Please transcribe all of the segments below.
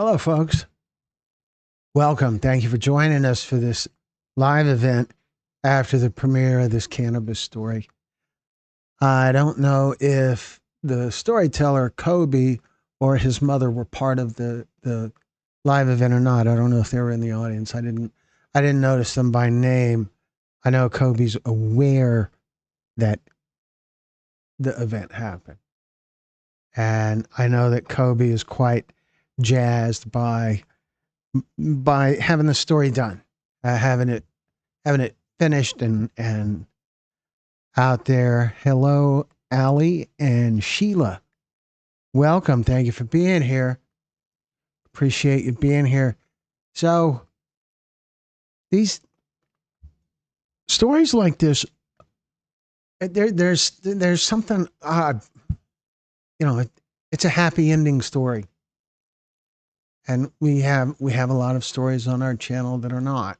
Hello, folks. Welcome. Thank you for joining us for this live event after the premiere of this cannabis story. I don't know if the storyteller, Kobe, or his mother were part of the live event or not. I don't know if they were in the audience. I didn't notice them by name. I know Kobe's aware that the event happened. And I know that Kobe is quite jazzed by having the story done, having it finished and out there. Hello, Allie and Sheila. Welcome. Thank you for being here. Appreciate you being here. So these stories like this, there's something odd. It's a happy ending story, and we have a lot of stories on our channel that are not.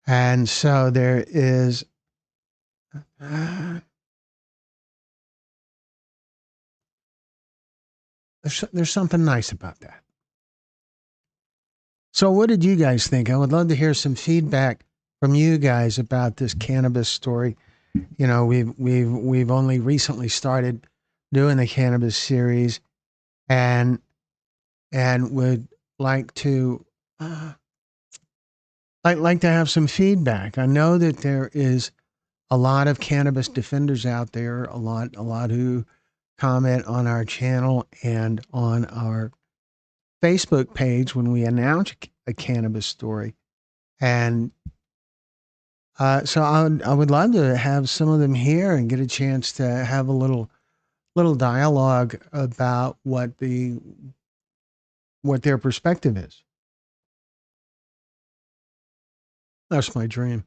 And so there is uh, there's something nice about that. So what did you guys think? I would love to hear some feedback from you guys about this cannabis story. We've only recently started doing the cannabis series, and would like to uh, like to have some feedback. I know that there is a lot of cannabis defenders out there, a lot who comment on our channel and on our Facebook page when we announce a cannabis story. And so I would love to have some of them here and get a chance to have a little dialogue about what their perspective is. That's my dream.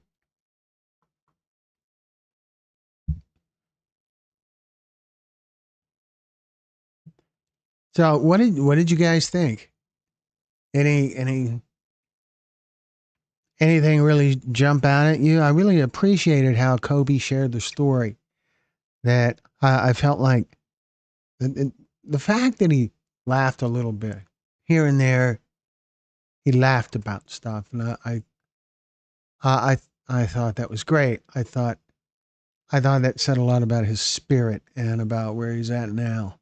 So what did you guys think? Any anything really jump out at you? I really appreciated how Kobe shared the story. That I felt like the fact that he laughed a little bit here and there. He laughed about stuff, and I I thought that was great. I thought that said a lot about his spirit and about where he's at now.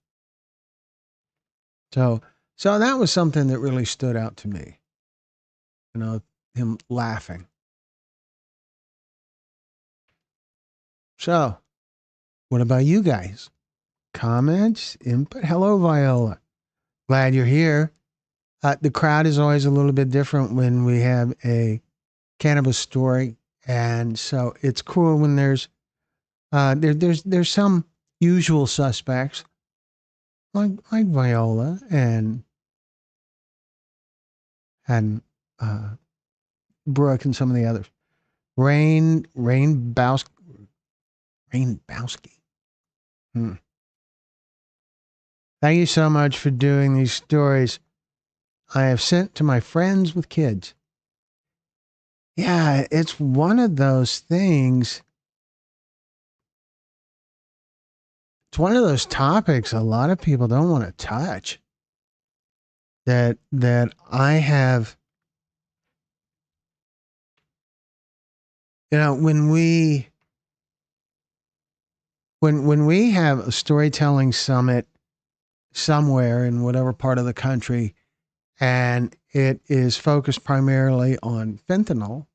So so that was something that really stood out to me. You know, him laughing. So what about you guys? Comments, input. Hello, Viola. Glad you're here. The crowd is always a little bit different when we have a cannabis story, and so it's cool when there's some usual suspects like Viola and uh, Brooke and some of the others. Rain Bowski. Hmm. Thank you so much for doing these stories. I have sent to my friends with kids. Yeah, it's one of those things. It's one of those topics a lot of people don't want to touch. That I have, when we have a storytelling summit somewhere in whatever part of the country, and it is focused primarily on fentanyl,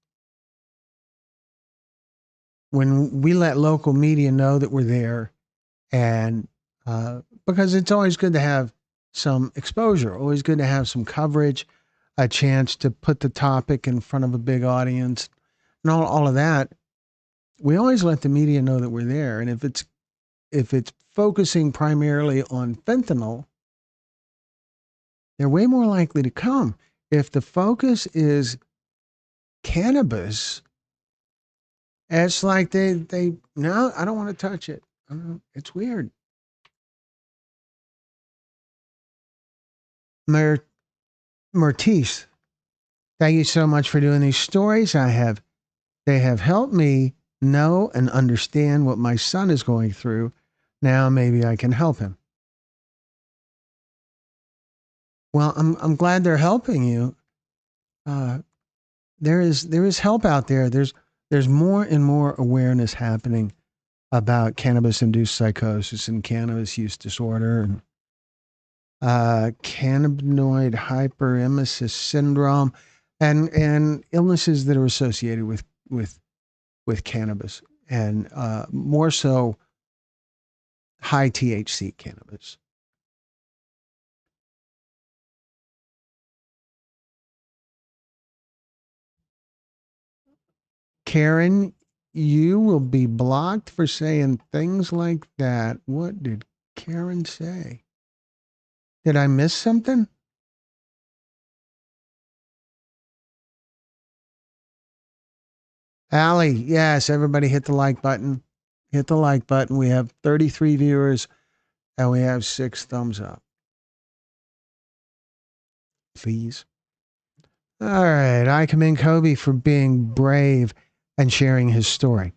when we let local media know that we're there, and because it's always good to have some exposure, always good to have some coverage, a chance to put the topic in front of a big audience, and all of that. We always let the media know that we're there, and if it's focusing primarily on fentanyl, they're way more likely to come. If the focus is cannabis, it's like they no, I don't want to touch it. It's weird. Mer, Mertice, thank you so much for doing these stories. They have helped me know and understand what my son is going through. Now maybe I can help him. Well, I'm glad they're helping you. Uh, there is help out there. There's more and more awareness happening about cannabis induced psychosis and cannabis use disorder and cannabinoid hyperemesis syndrome and illnesses that are associated with cannabis and more so high THC cannabis. Karen, you will be blocked for saying things like that. What did Karen say? Did I miss something? Allie, yes, everybody hit the like button. Hit the like button. We have 33 viewers and we have 6 thumbs up. Please. All right. I commend Kobe for being brave and sharing his story.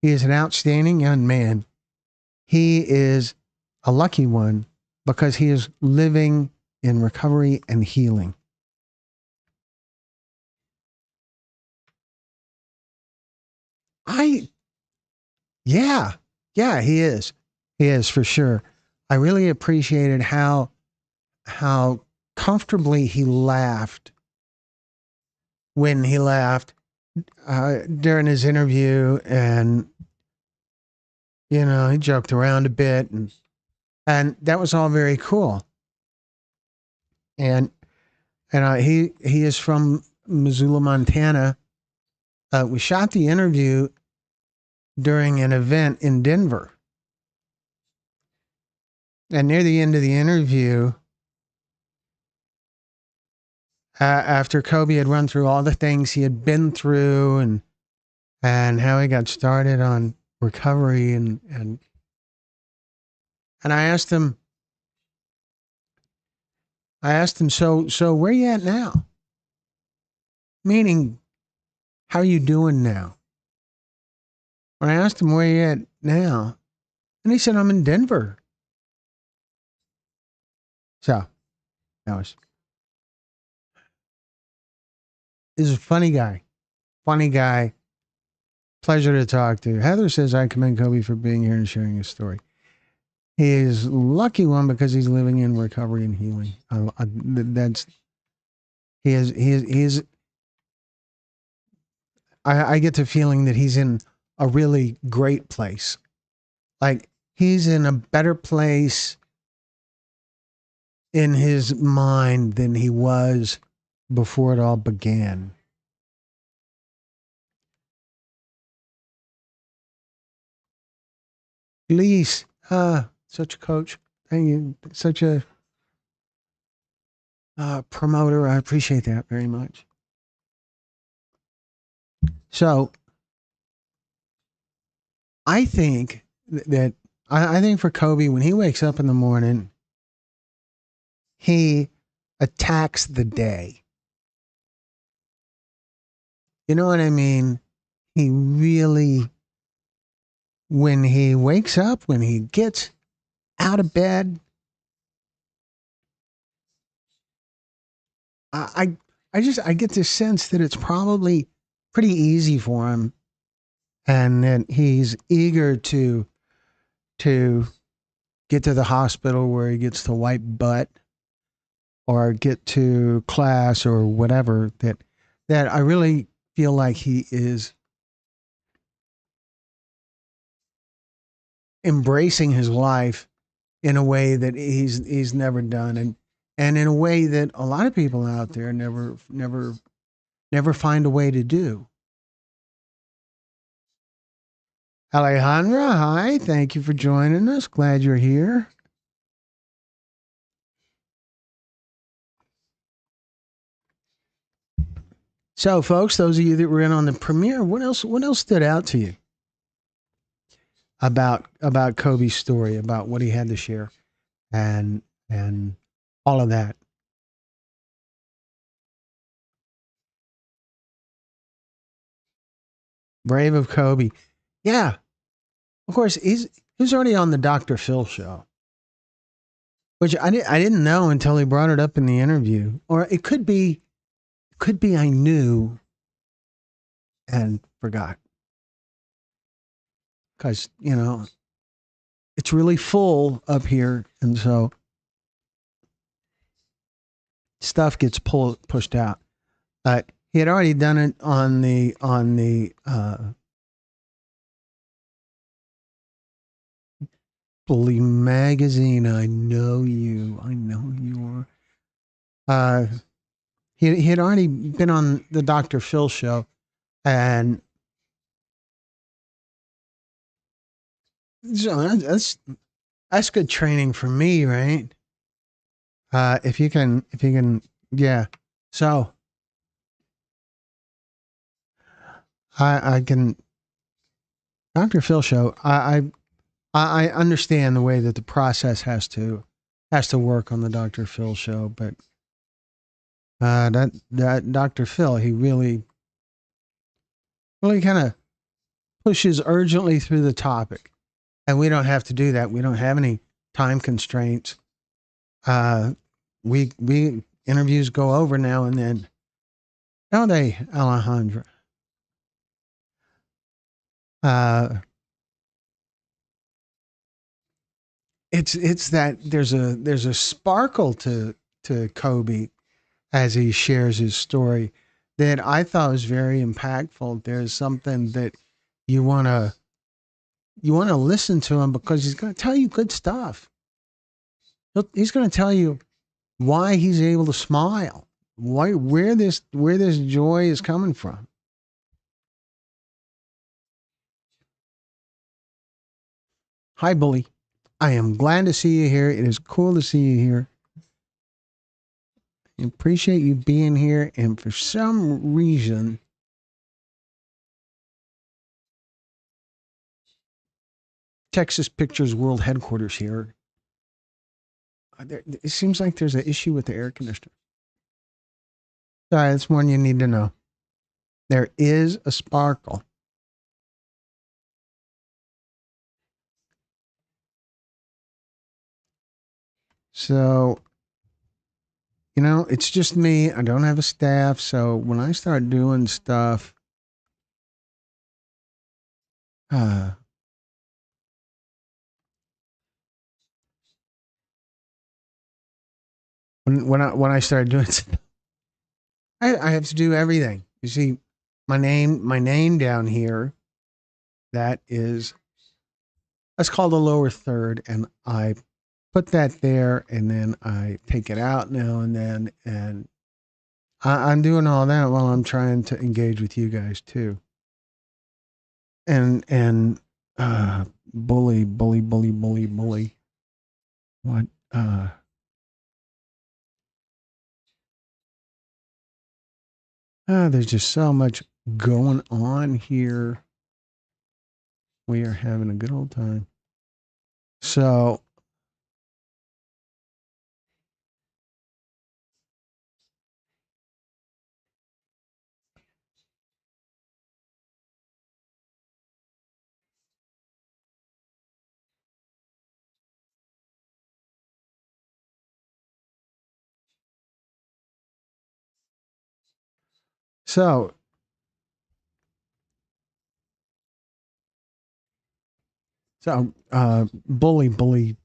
He is an outstanding young man. He is a lucky one because he is living in recovery and healing. I, yeah, yeah, he is. He is for sure. I really appreciated how comfortably he laughed when he laughed during his interview, and he joked around a bit, and that was all very cool. And he is from Missoula, Montana. We shot the interview during an event in Denver, and near the end of the interview, after Kobe had run through all the things he had been through and how he got started on recovery and I asked him, so where you at now? Meaning, how are you doing now? When I asked him where you at now, and he said, I'm in Denver. So that was He's a funny guy. Funny guy. Pleasure to talk to. Heather says I commend Kobe for being here and sharing his story. He is a lucky one because he's living in recovery and healing. That's he is he is he is. I get the feeling that he's in a really great place. Like he's in a better place in his mind than he was before it all began. Elise, such a coach. Thank you. Such a promoter. I appreciate that very much. So I think that I think for Kobe, when he wakes up in the morning, he attacks the day. You know what I mean? He really, when he wakes up, when he gets out of bed, I, I get this sense that it's probably pretty easy for him, and that he's eager to get to the hospital where he gets to wipe butt or get to class or whatever. That I really feel like he is embracing his life in a way that he's never done, and in a way that a lot of people out there never find a way to do. Alejandra, hi, thank you for joining us. Glad you're here. So, folks, those of you that were in on the premiere, what else stood out to you about Kobe's story, about what he had to share, and all of that? Brave of Kobe. Yeah, of course, he's already on the Dr. Phil show. which I didn't know until he brought it up in the interview. Or it could be I knew and forgot because, it's really full up here. And so stuff gets pushed out. But he had already done it on the Bully magazine. I know you. I know who you are. He had already been on the Dr. Phil show, and so that's good training for me, right? If you can, yeah. So I can Dr. Phil show. I understand the way that the process has to work on the Dr. Phil show, but that Dr. Phil, he really kind of pushes urgently through the topic, and we don't have to do that. We don't have any time constraints. Uh, we interviews go over now and then. Don't they, Alejandra? Uh, it's that there's a sparkle to Kobe as he shares his story that I thought was very impactful. There's something that you wanna you wanna listen to him because he's gonna tell you good stuff. He's gonna tell you why he's able to smile, where this joy is coming from. Hi, bully. I am glad to see you here. It is cool to see you here. I appreciate you being here. And for some reason, Texas Pictures World Headquarters here. It seems like there's an issue with the air conditioner. Sorry, that's one you need to know. There is a sparkle. So, it's just me. I don't have a staff. So when I start doing stuff, uh, when I start doing stuff, I have to do everything. You see, my name down here, that is that's called the lower third, and I put that there, and then I take it out now and then, and I'm doing all that while I'm trying to engage with you guys too. And bully. What? There's just so much going on here. We are having a good old time. So, so, bully,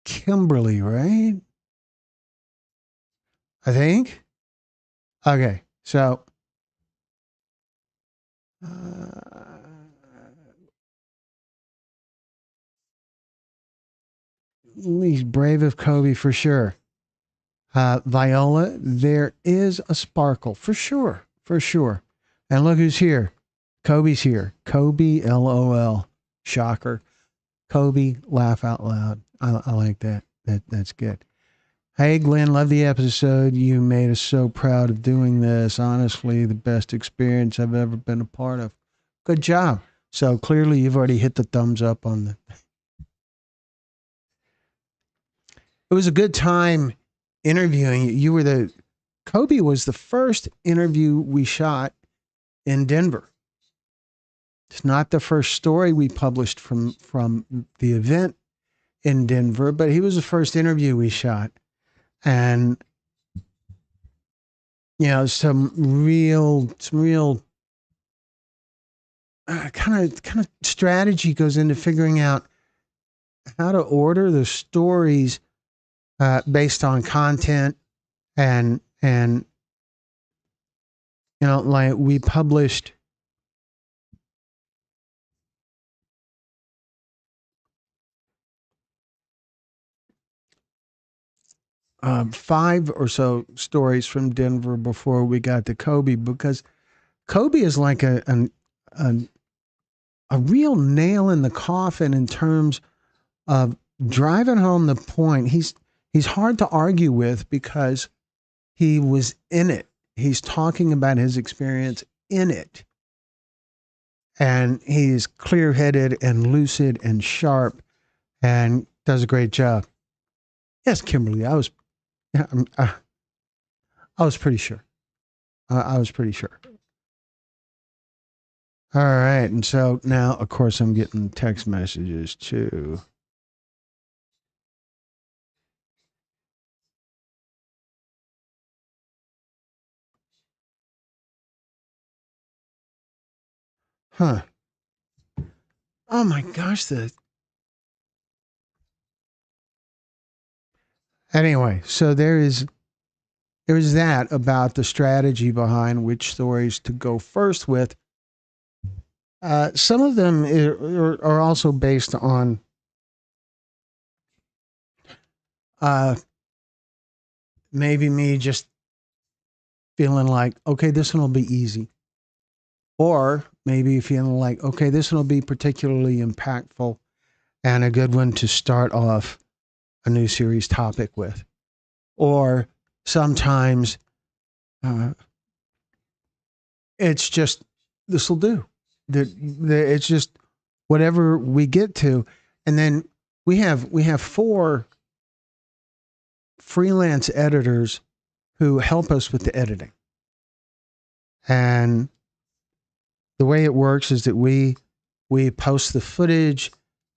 Kimberly, right? I think. Okay, so he's brave of Kobe for sure. Viola, there is a sparkle for sure, for sure. And look who's here. Kobe's here. Kobe, LOL. Shocker. Kobe, laugh out loud. I like that. That's good. Hey, Glenn, love the episode. You made us so proud of doing this. Honestly, the best experience I've ever been a part of. Good job. So clearly, you've already hit the thumbs up on the. It was a good time interviewing you. You were the Kobe was the first interview we shot in Denver. It's not the first story we published from the event in Denver, but he was the first interview we shot. And some real kind of strategy goes into figuring out how to order the stories based on content and like we published 5 or so stories from Denver before we got to Kobe, because Kobe is like a, a real nail in the coffin in terms of driving home the point. He's hard to argue with because he was in it. He's talking about his experience in it. And he's clear headed and lucid and sharp and does a great job. Yes, Kimberly, yeah, I was pretty sure. I was pretty sure. All right. And so now, of course, I'm getting text messages too. Huh. Oh my gosh. Anyway, so there is that about the strategy behind which stories to go first with. Some of them are also based on uh, maybe me just feeling like, okay, this one will be easy. Or maybe feeling like, okay, this one will be particularly impactful and a good one to start off a new series topic with. Or sometimes uh, it's just, this will do. It's just whatever we get to. And then we have 4 freelance editors who help us with the editing. And the way it works is that we post the footage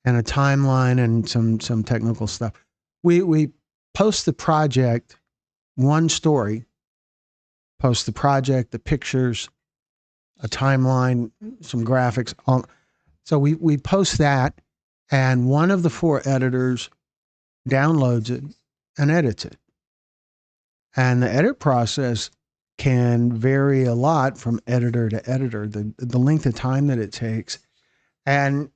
and a timeline and some technical stuff. We post the project, one story, post the project, the pictures, a timeline, some graphics. So we post that, and one of the 4 editors downloads it and edits it. And the edit process can vary a lot from editor to editor, the length of time that it takes. And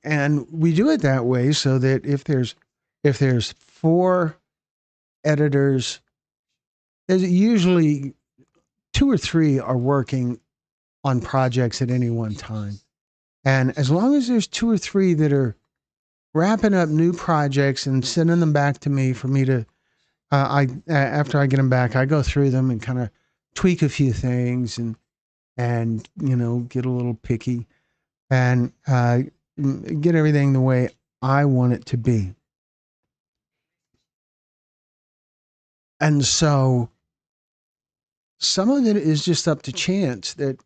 we do it that way so that if there's 4 editors, there's usually 2 or 3 are working on projects at any one time. And as long as there's 2 or 3 that are wrapping up new projects and sending them back to me for me to, I after I get them back, I go through them and kind of tweak a few things and get a little picky and get everything the way I want it to be. And so some of it is just up to chance that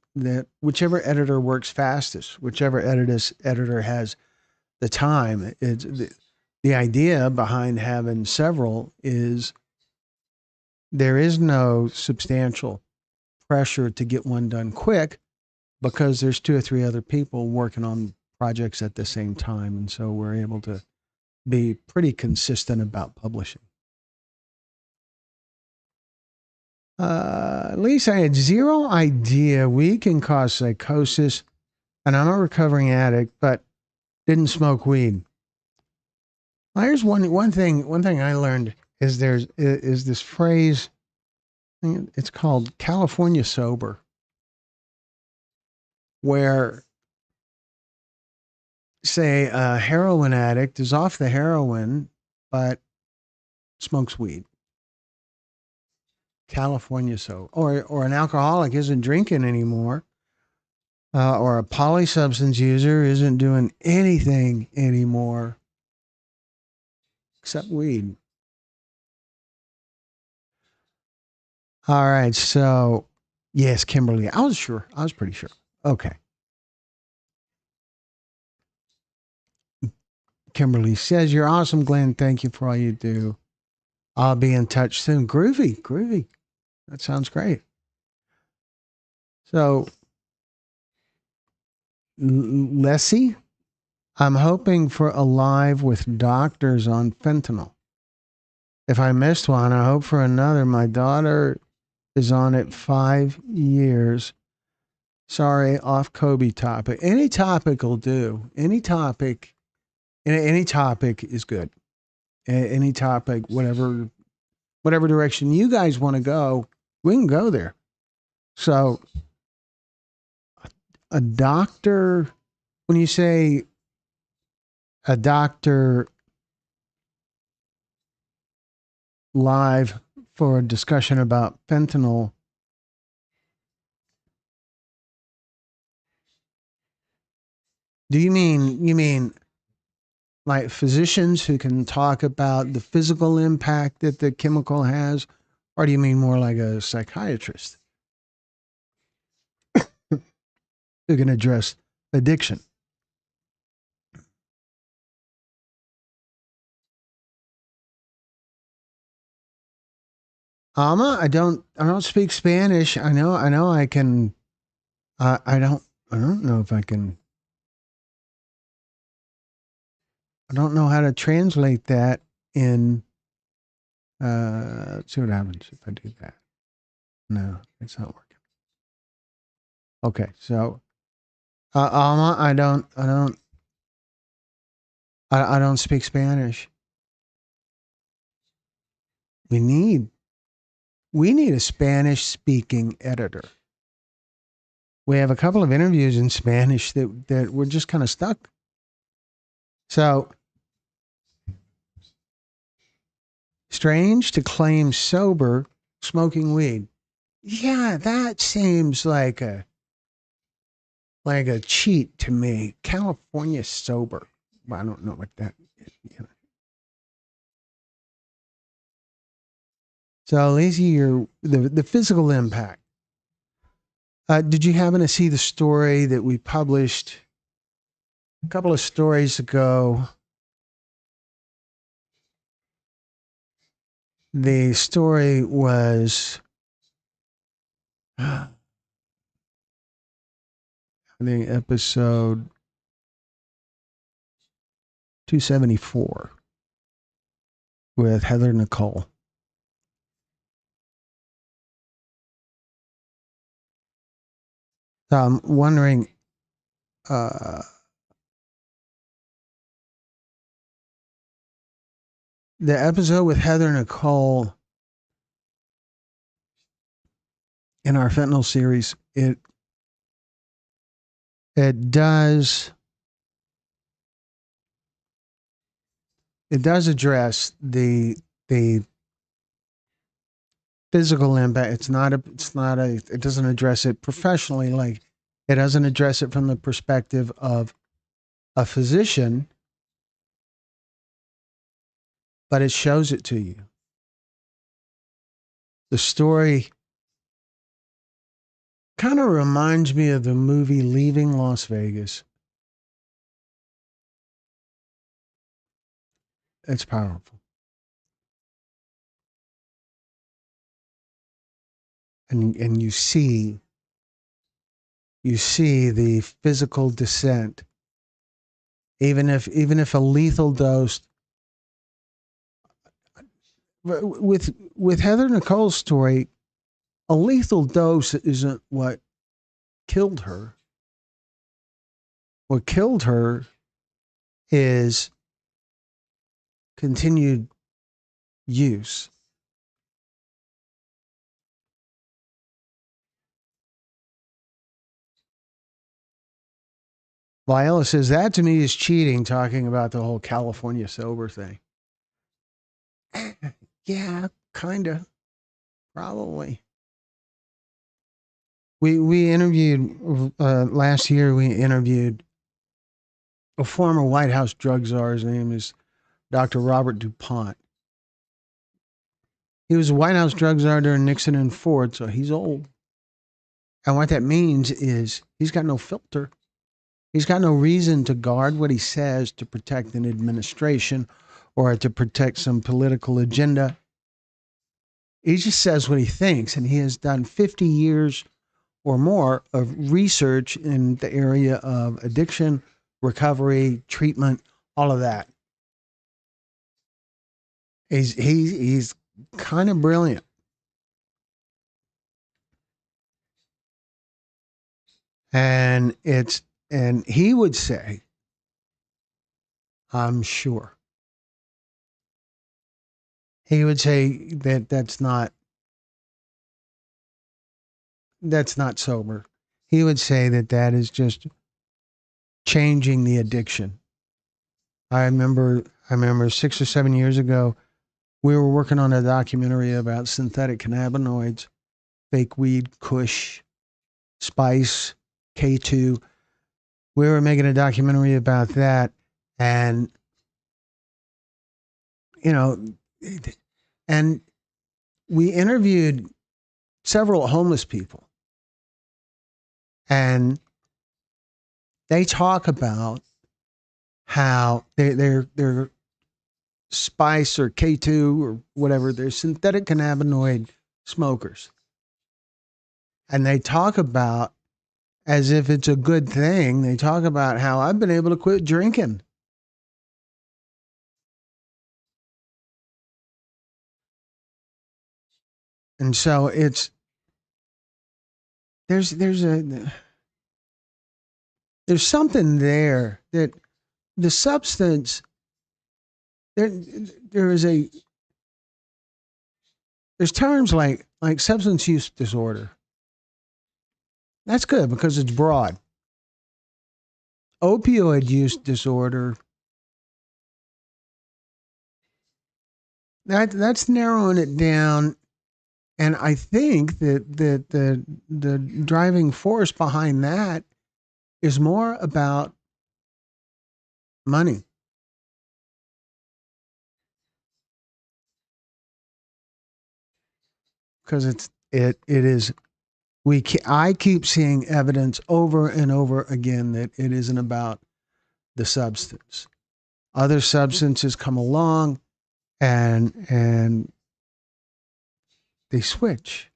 whichever editor works fastest, whichever editor has the time. It's the idea behind having several is there is no substantial pressure to get one done quick because there's 2 or 3 other people working on projects at the same time, and so we're able to be pretty consistent about publishing. At least I had zero idea weed can cause psychosis, and I'm a recovering addict, but didn't smoke weed. Well, here's one thing I learned is is this phrase. It's called California sober, where say a heroin addict is off the heroin but smokes weed. California sober, or an alcoholic isn't drinking anymore, or a polysubstance user isn't doing anything anymore except weed. All right, so yes, Kimberly, I was sure. I was pretty sure. Okay. Kimberly says, "You're awesome, Glenn. Thank you for all you do. I'll be in touch soon." Groovy, groovy. That sounds great. So, Leslie, I'm hoping for a live with doctors on fentanyl. If I missed one, I hope for another. My daughter is on it 5 years. Sorry, off Kobe topic. Any topic will do. Any topic is good. Any topic, whatever direction you guys want to go, we can go there. So, a doctor, when you say a doctor live for a discussion about fentanyl, do you mean like physicians who can talk about the physical impact that the chemical has, or do you mean more like a psychiatrist who can address addiction? Alma, I don't speak Spanish. I know I can. I don't know if I can. I don't know how to translate that in. Let's see what happens if I do that. No, it's not working. Okay, so Alma, I don't speak Spanish. We need we need a Spanish speaking editor. We have a couple of interviews in Spanish that we're just kind of stuck. So strange to claim sober smoking weed. Yeah, that seems like a cheat to me. California sober. Well, I don't know what that is. So, Lacey, the physical impact. Did you happen to see the story that we published a couple of stories ago? The story was, I think, episode 274 with Heather Nicole. So I'm wondering, uh, the episode with Heather Nicole in our fentanyl series, it does it does address the physical impact. It doesn't address it professionally. Like, it doesn't address it from the perspective of a physician, but it shows it to you. The story kind of reminds me of the movie Leaving Las Vegas. It's powerful. And you see the physical descent. Even if a lethal dose, with Heather Nicole's story, a lethal dose isn't what killed her. What killed her is continued use. Viola says that to me is cheating, talking about the whole California sober thing. Yeah, kind of, probably. We interviewed last year. We interviewed a former White House drug czar. His name is Dr. Robert DuPont. He was a White House drug czar during Nixon and Ford, so he's old. And what that means is he's got no filter. He's got no reason to guard what he says to protect an administration or to protect some political agenda. He just says what he thinks, and he has done 50 years or more of research in the area of addiction, recovery, treatment, all of that. He's kind of brilliant. And it's and he would say, I'm sure. He would say that that's not sober. He would say that that is just changing the addiction. I remember 6 or 7 years ago we were working on a documentary about synthetic cannabinoids, fake weed, kush, spice, K2. We were making a documentary about that, and you know, and we interviewed several homeless people, and they talk about how they're spice or K2 or whatever, they're synthetic cannabinoid smokers. And they talk about, as if it's a good thing, they talk about how I've been able to quit drinking. And so there's there's something there that the substance there there is a there's terms like substance use disorder. That's good because it's broad. Opioid use disorder, that's narrowing it down. And I think that the driving force behind that is more about money, because it is I keep seeing evidence over and over again that it isn't about the substance. Other substances come along and they switch.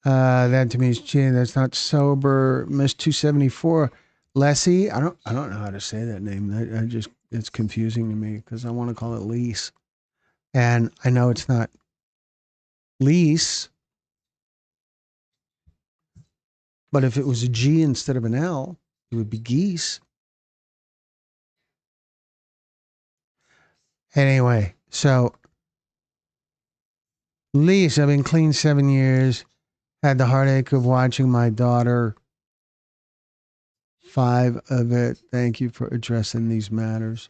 That to me is cheating. That's not sober. Miss 274, Lessie. I don't know how to say that name. I just it's confusing to me because I want to call it Lease, and I know it's not Lease. But if it was a G instead of an L, it would be geese. Anyway, so Lease, I've been clean 7 years. Had the heartache of watching my daughter. 5 of it. Thank you for addressing these matters.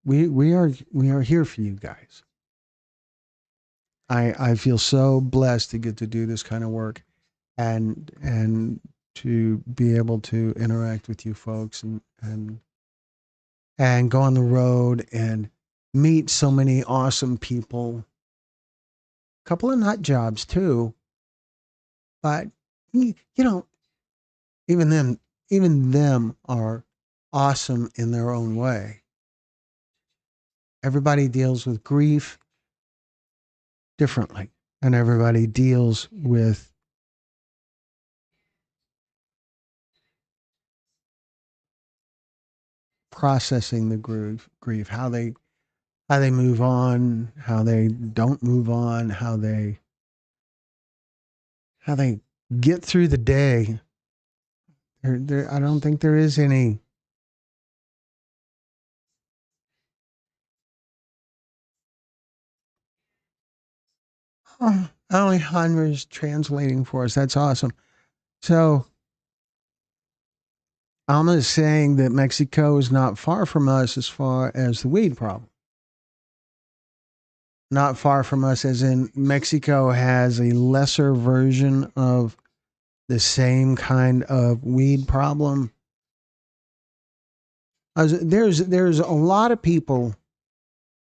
We are here for you guys. I feel so blessed to get to do this kind of work, and to be able to interact with you folks, and go on the road and meet so many awesome people. A couple of nut jobs too, but you know, even them are awesome in their own way. Everybody deals with grief differently, and everybody deals with processing the grief, how they move on, how they don't move on, how they get through the day. I don't think there is any. Oh, Alejandro's translating for us. That's awesome. So Alma is saying that Mexico is not far from us as far as the weed problem. Not far from us, as in Mexico has a lesser version of the same kind of weed problem. There's a lot of people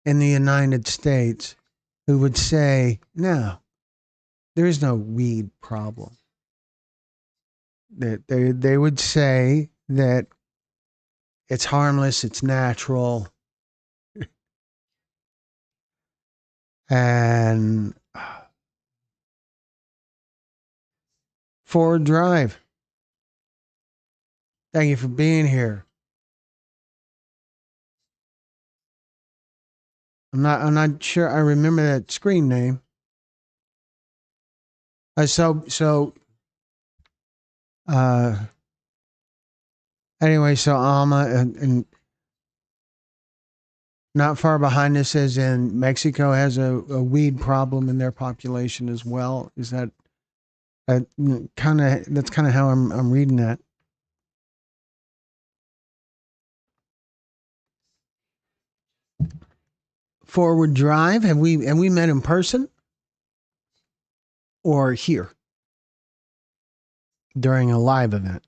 in the United States who would say, no, there is no weed problem. that they would say that it's harmless, it's natural, and Forward Drive. Thank you for being here. I'm not sure I remember that screen name. Uh, anyway, so Alma and not far behind us, as in Mexico has a weed problem in their population as well. Is that kind of that's kind of how I'm reading that? Forward Drive. Have we met in person or here during a live event?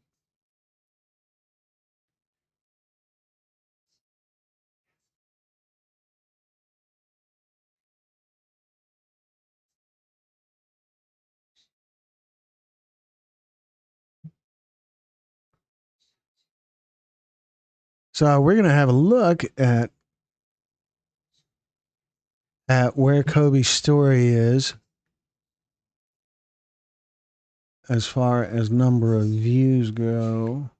So we're gonna have a look at where Kobe's story is as far as number of views go.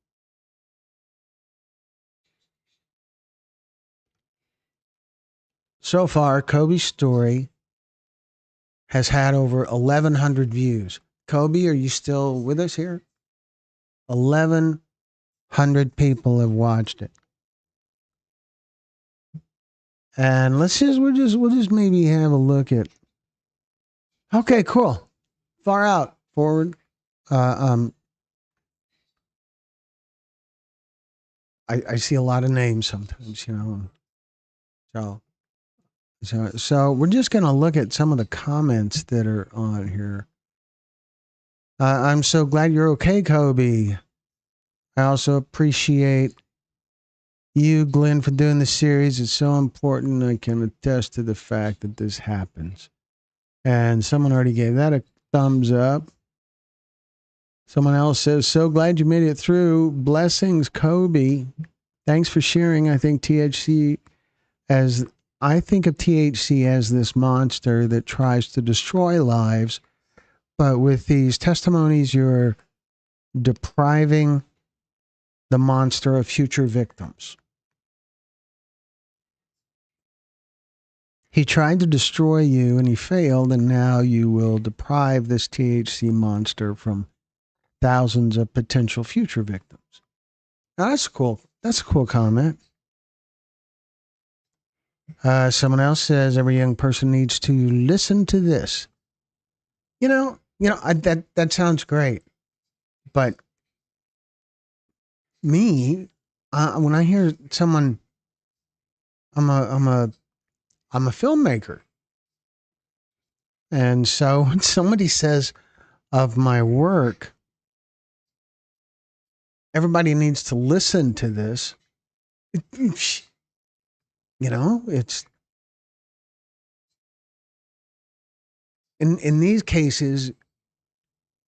So far, Kobe's story has had over 1,100 views. Kobe, are you still with us here? 1,100 people have watched it. And we'll just maybe have a look at. Okay, cool. Far out, forward. Uh, um, I see a lot of names sometimes, So, so we're just gonna look at some of the comments that are on here. I'm so glad you're okay, Kobe. I also appreciate you, Glenn, for doing the series. It's so important. I can attest to the fact that this happens. And someone already gave that a thumbs up. Someone else says, so glad you made it through. Blessings, Kobe. Thanks for sharing. I think of THC as this monster that tries to destroy lives. But with these testimonies, you're depriving the monster of future victims. He tried to destroy you and he failed, and now you will deprive this THC monster from thousands of potential future victims. Now, that's cool. That's a cool comment. Someone else says every young person needs to listen to this. That sounds great, but me, when I hear someone, I'm a filmmaker, and so when somebody says of my work, everybody needs to listen to this. It's in these cases.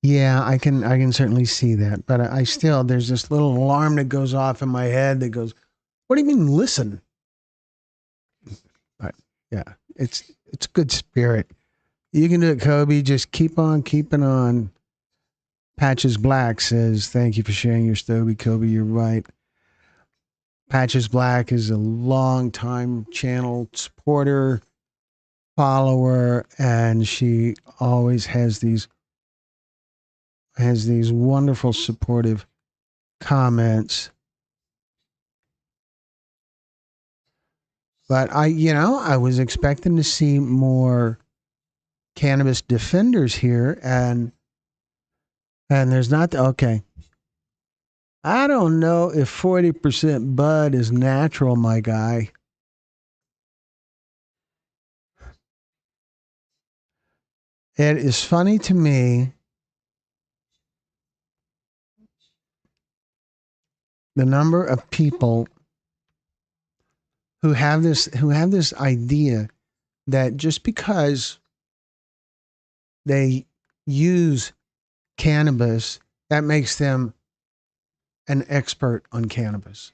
Yeah, I can certainly see that, but I still there's this little alarm that goes off in my head that goes, "What do you mean listen?" But yeah, it's good spirit. You can do it, Kobe. Just keep on keeping on. Patches Black says, "Thank you for sharing your story, Kobe. You're right." Patches Black is a long time channel supporter, follower, and she always has these wonderful supportive comments. But I was expecting to see more cannabis defenders here, and there's not. Okay, I don't know if 40% bud is natural, my guy. It is funny to me the number of people who have this idea that just because they use cannabis that makes them an expert on cannabis.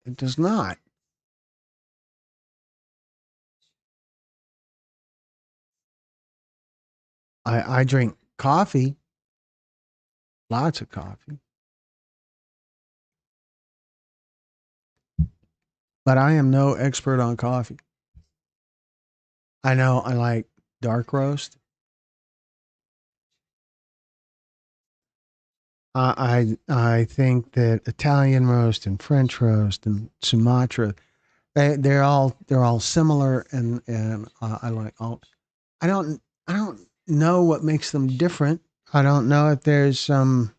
It does not. I drink coffee, lots of coffee, but I am no expert on coffee. I know I like dark roast. I think that Italian roast and French roast and Sumatra they're all similar and I like all. I don't know what makes them different. I don't know if there's some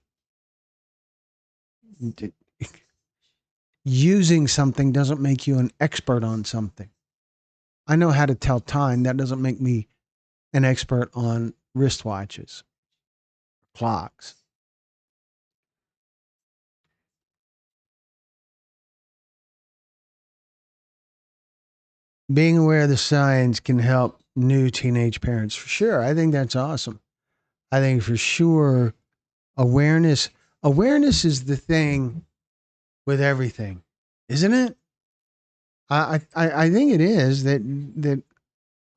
using something doesn't make you an expert on something. I know how to tell time. That doesn't make me an expert on wristwatches, clocks. Being aware of the signs can help new teenage parents for sure. I think that's awesome. I think for sure awareness awareness is the thing with everything, isn't it? I think it is that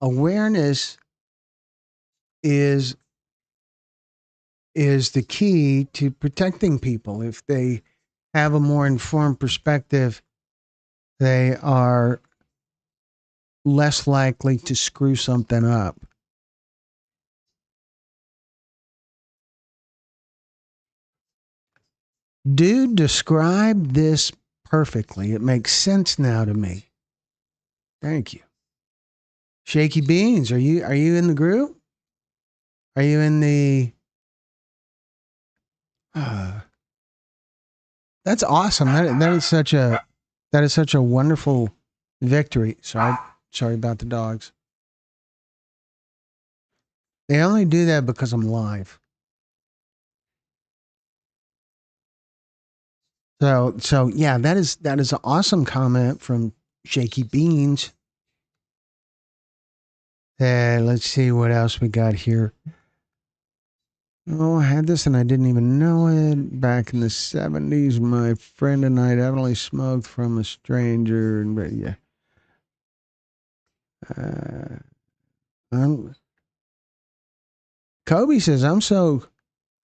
awareness is is the key to protecting people. If they have a more informed perspective, they are less likely to screw something up. Dude, describe this perfectly. It makes sense now to me. Thank you. Shaky Beans, are you in the group? Are you in the uh, That's awesome. That is such a wonderful victory. Sorry about the dogs. They only do that because I'm live. So yeah, that is an awesome comment from Shaky Beans. Let's see what else we got here. Oh, I had this and I didn't even know it. Back in the 70s, my friend and I definitely smoked from a stranger. And but yeah, uh, I'm, Kobe says,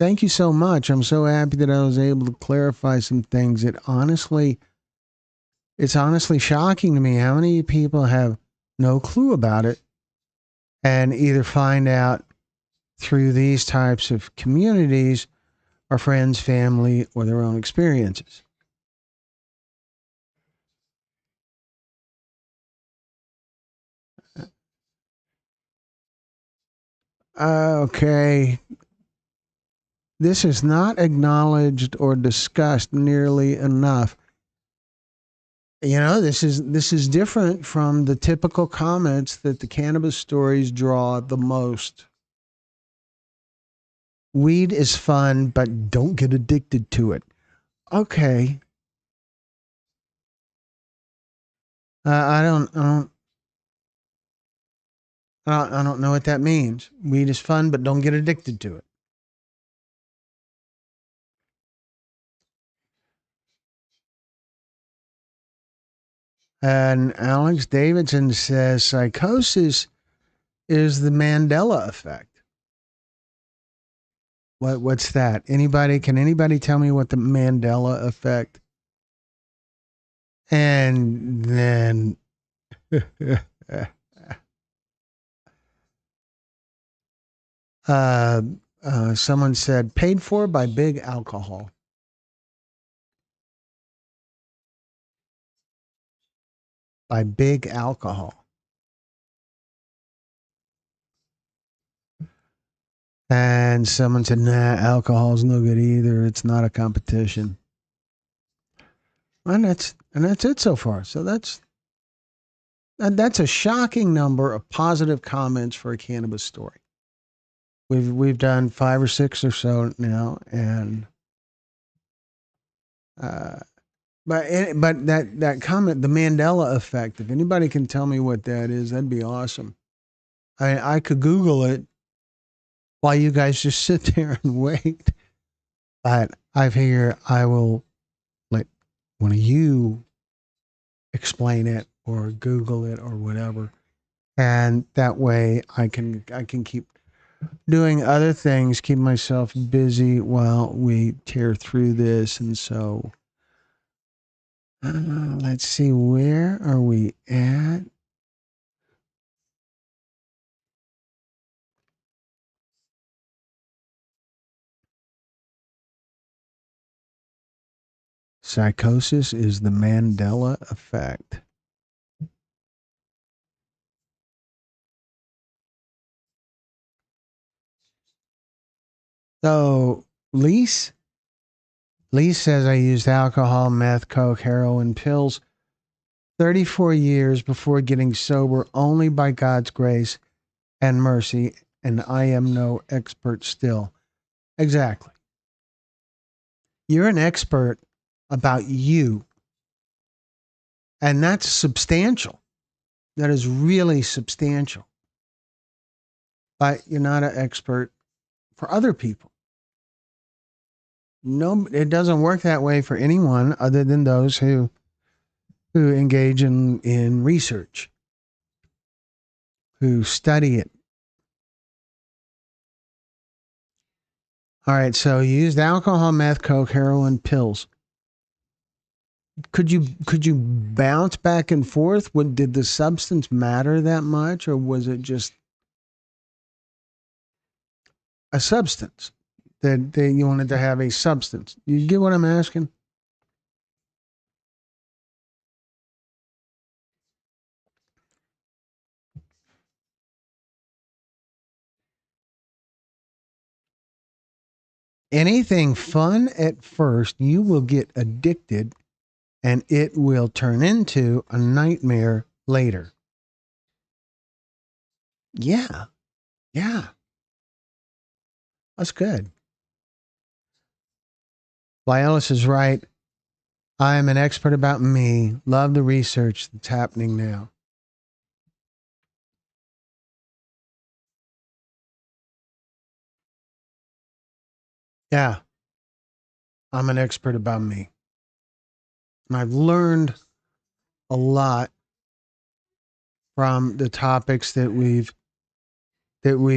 Thank you so much. I'm so happy that I was able to clarify some things. It's honestly shocking to me how many people have no clue about it and either find out through these types of communities or friends, family, or their own experiences. Okay, this is not acknowledged or discussed nearly enough. This is different from the typical comments that the cannabis stories draw the most. Weed is fun, but don't get addicted to it. Okay, I don't know what that means. Weed is fun, but don't get addicted to it. And Alex Davidson says psychosis is the Mandela effect. What's that? Can anybody tell me what the Mandela effect? And then uh, someone said paid for by big alcohol. By big alcohol. And someone said, nah, alcohol's no good either. It's not a competition. And that's it so far. So that's a shocking number of positive comments for a cannabis story. We've done 5 or 6 or so now, and uh, but that comment, the Mandela effect. If anybody can tell me what that is, that'd be awesome. I could Google it. while you guys just sit there and wait. But I figure I will let one of you explain it or Google it or whatever. And that way I can keep doing other things, keep myself busy while we tear through this. And so let's see, where are we at? Psychosis is the Mandela effect. So Lee says I used alcohol, meth, coke, heroin, pills 34 years before getting sober only by God's grace and mercy, and I am no expert still. Exactly. You're an expert about you, and that's substantial. That is really substantial. But you're not an expert for other people. No, it doesn't work that way for anyone other than those who engage in research, who study it. All right, so you used alcohol, meth, coke, heroin, pills. Could you bounce back and forth? Did the substance matter that much, or was it just a substance that you wanted to have a substance? You get what I'm asking? Anything fun at first, you will get addicted, and it will turn into a nightmare later. Yeah, yeah, that's good. Violas is right. I am an expert about me. Love the research that's happening now. Yeah, I'm an expert about me. And I've learned a lot from the topics that we've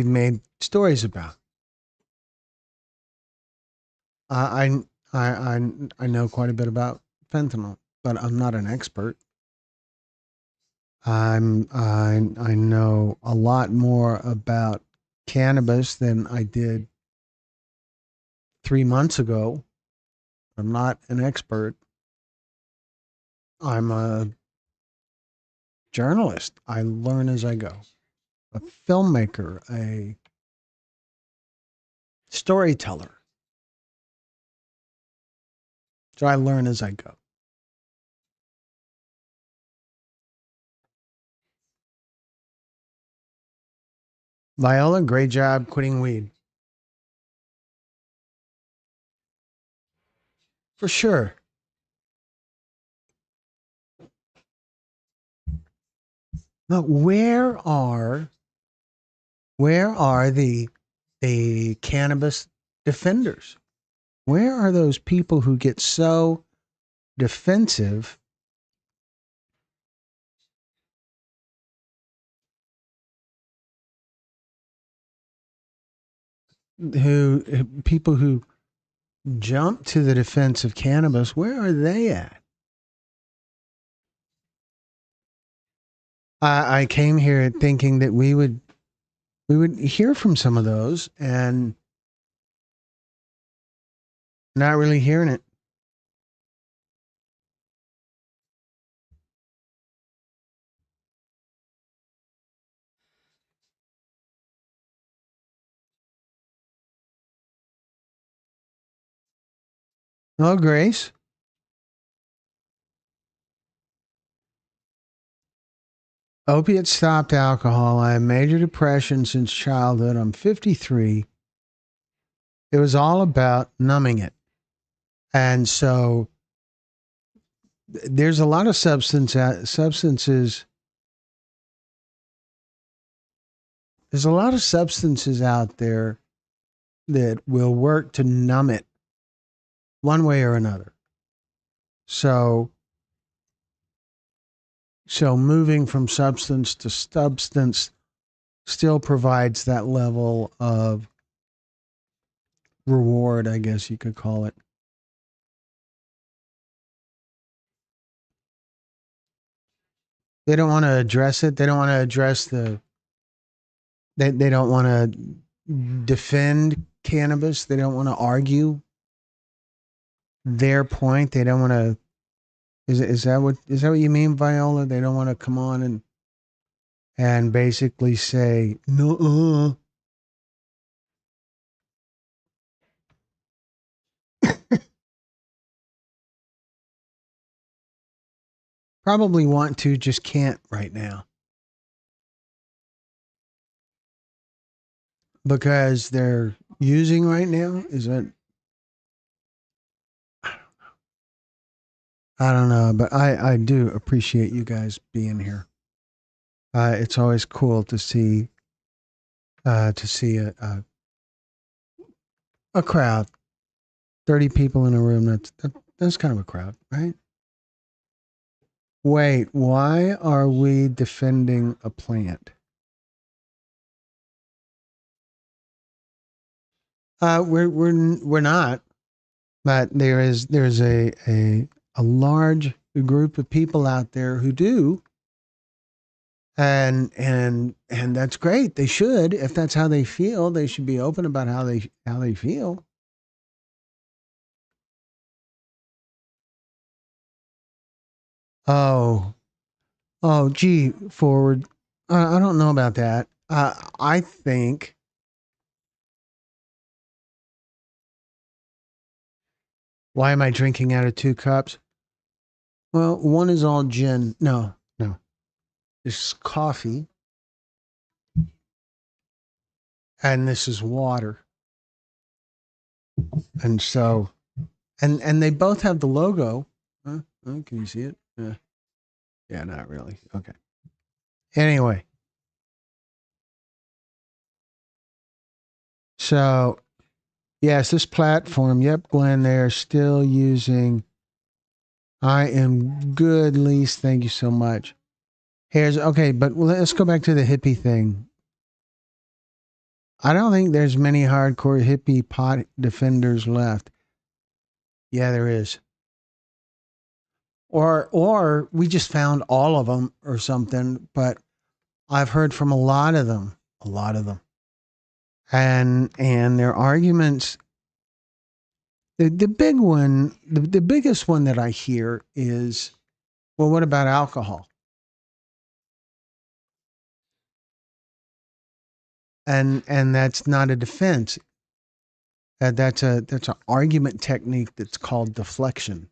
made stories about. I know quite a bit about fentanyl, but I'm not an expert. I know a lot more about cannabis than I did 3 months ago. I'm not an expert. I'm a journalist. I learn as I go. A filmmaker, a storyteller. So I learn as I go. Viola, great job quitting weed. For sure. But where are the cannabis defenders? Where are those people who get so defensive, who people who jump to the defense of cannabis? Where are they at? I came here thinking that we would hear from some of those, and not really hearing it. Oh, Grace. Opiate stopped alcohol. I have major depression since childhood. I'm 53. It was all about numbing it. And so there's a lot of substances. There's a lot of substances out there that will work to numb it one way or another. So moving from substance to substance still provides that level of reward, I guess you could call it. They don't want to address it. They don't want to address they don't want to defend cannabis. They don't want to argue their point. They don't want to. Is that what you mean, Viola? They don't want to come on and basically say no. Probably want to, just can't right now because they're using right now. Is that I don't know, but I do appreciate you guys being here. It's always cool to see a crowd, 30 people in a room. That's kind of a crowd, right? Wait, why are we defending a plant? We're not, but there's a large group of people out there who do, and that's great. They should, if that's how they feel, they should be open about how they feel. Oh, oh, gee, forward. I don't know about that. I think. Why am I drinking out of two cups? Well, one is all gin. No, no. This is coffee, and this is water. And so, and they both have the logo. Huh? Oh, can you see it? Yeah, not really. Okay. Anyway, so yes, this platform. Yep, Glenn, they're still using. I am good, Lise. Thank you so much. Here's okay, but let's go back to the hippie thing. I don't think there's many hardcore hippie pot defenders left. Yeah, there is. Or we just found all of them or something, but I've heard from a lot of them. And their arguments the big one, the biggest one that I hear is, well, what about alcohol? And that's not a defense. That's an argument technique that's called deflection.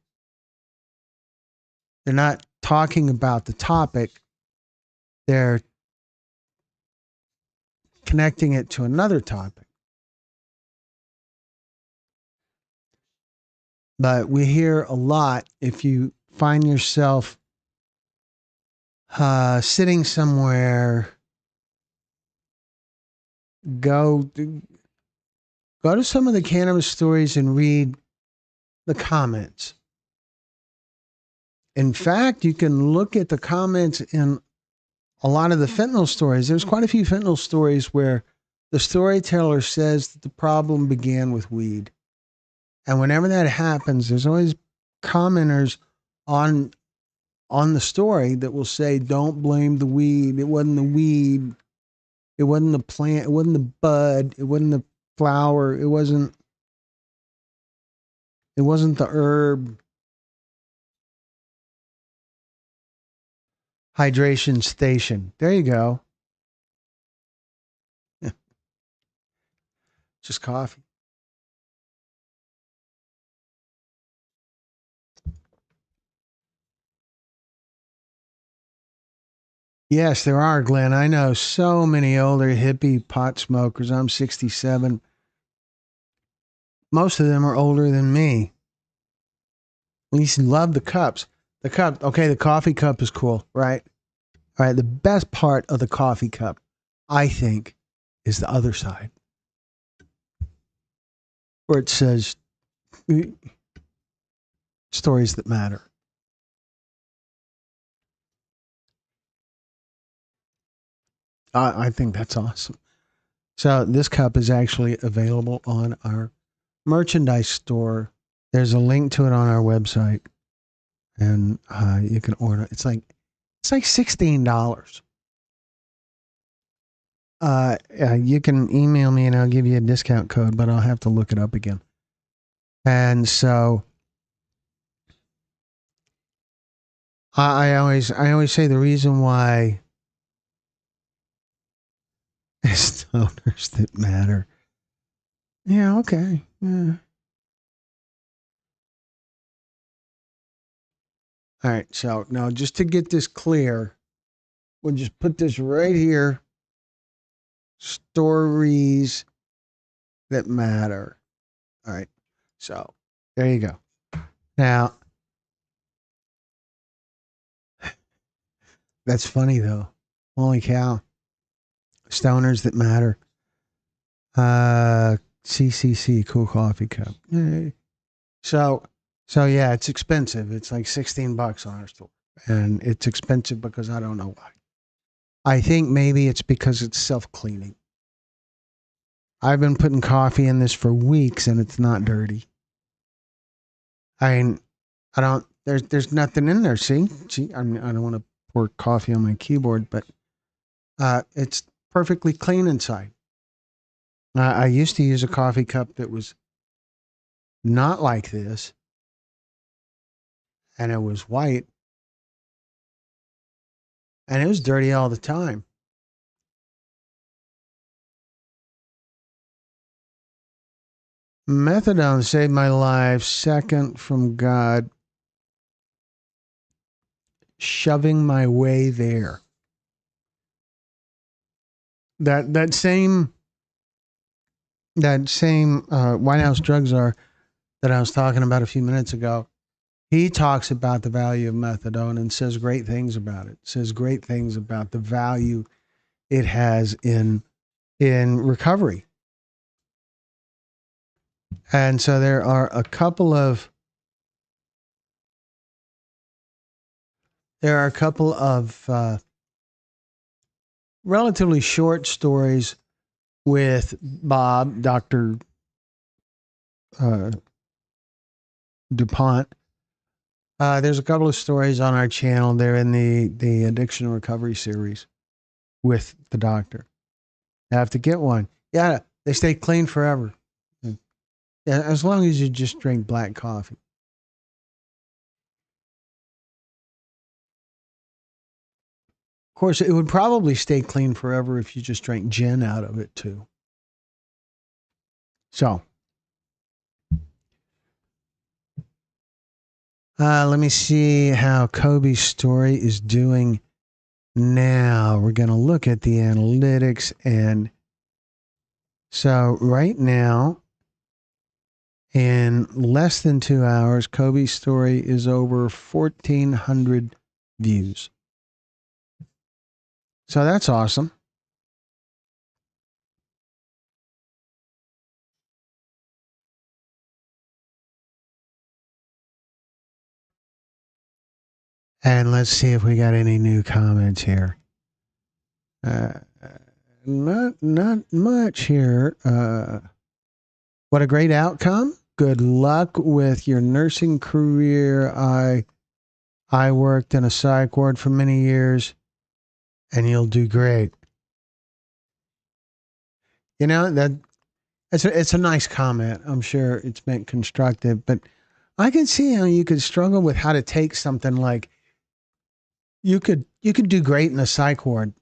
They're not talking about the topic. They're connecting it to another topic. But we hear a lot if you find yourself sitting somewhere, go go to some of the cannabis stories and read the comments. In fact, you can look at the comments in a lot of the fentanyl stories. There's quite a few fentanyl stories where the storyteller says that the problem began with weed. And whenever that happens, there's always commenters on the story that will say, "Don't blame the weed. It wasn't the weed. It wasn't the plant. It wasn't the bud. It wasn't the flower. It wasn't the herb." Hydration station. There you go. Just coffee. Yes, there are, Glenn. I know so many older hippie pot smokers. I'm 67. Most of them are older than me. We used to love the cups. The cup, okay, the coffee cup is cool, right? All right, the best part of the coffee cup, I think, is the other side. where it says stories that matter. I think that's awesome. So this cup is actually available on our merchandise store. There's a link to it on our website, and you can order. It's like $16. You can email me and I'll give you a discount code, but I'll have to look it up again. And so I always say the reason why it's stoners that matter. Yeah, okay. Yeah. All right. So now, just to get this clear, we'll just put this right here. Stories that matter. All right. So there you go. Now, that's funny though. Holy cow. Stoners that matter. CCC, cool coffee cup. Yay. So, so yeah, it's expensive. It's like $16 on our store. And it's expensive because I don't know why. I think maybe it's because it's self-cleaning. I've been putting coffee in this for weeks and it's not dirty. I mean, I don't. There's nothing in there. See. I mean, I don't want to pour coffee on my keyboard, but it's perfectly clean inside. I used to use a coffee cup that was not like this, and it was white, and it was dirty all the time. Methadone saved my life. Second from God, shoving my way there. That same White House drug czar that I was talking about a few minutes ago. He talks about the value of methadone and says great things about it. Says great things about the value it has in recovery. And so there are a couple of relatively short stories with Bob, Dr. Uh, DuPont. There's a couple of stories on our channel. They're in the addiction recovery series with the doctor. You have to get one. Yeah, they stay clean forever. Yeah, as long as you just drink black coffee. Of course, it would probably stay clean forever if you just drank gin out of it too. So, let me see how Kobe's story is doing now. We're going to look at the analytics. And so, right now, in less than 2 hours, Kobe's story is over 1,400 views. So, that's awesome. And let's see if we got any new comments here. Uh, not much here. What a great outcome. Good luck with your nursing career. I worked in a psych ward for many years, and you'll do great. You know that it's a nice comment. I'm sure it's meant constructive, but I can see how you could struggle with how to take something like you could do great in a psych ward.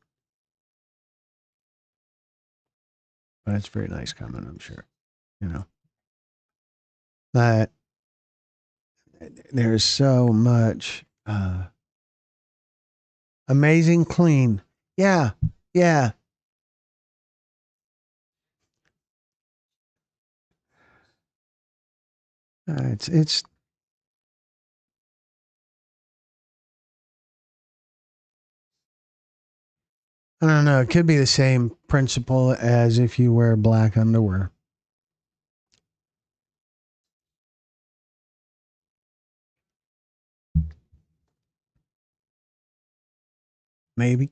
But it's a very nice comment, I'm sure. You know, but there's so much amazing clean. Yeah, yeah. It's I don't know. It could be the same principle as if you wear black underwear. maybe.